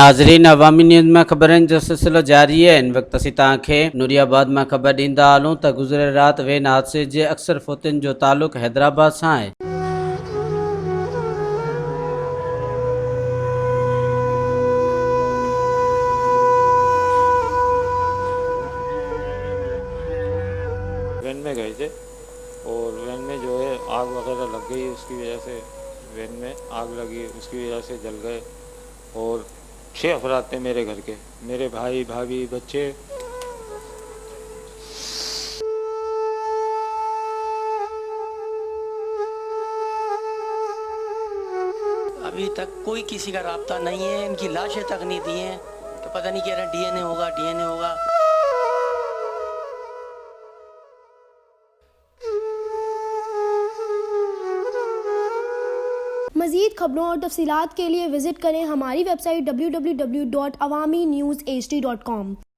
नाज़रीन, अवामी न्यूज़ में ख़बरनि जो सिलसिलो जारी है। इन वक्त असीं तव्हांखे नूरियाबाद में ख़बर ॾींदा हलूं त गुज़िरियल राति वेन हादसे जे अक्सर फ़ौतुनि जो तालुक़ हैदराबाद सां आहे। वैन में गए थे और वैन में जो है आग वगैरह लग गई, उसकी वजह से वैन में आग लगी, उसकी वजह से जल गए। और 6 अफराद थे मेरे घर के, मेरे भाई भाभी बच्चे। अभी तक कोई किसी का राब्ता नहीं है, इनकी लाशें तक नहीं दी हैं, तो पता नहीं कह रहे हैं डीएनए होगा डीएनए होगा। मज़ीद खबरों और तफसीलात के लिए विज़िट करें हमारी वेबसाइट www.awamiNewsHD.com।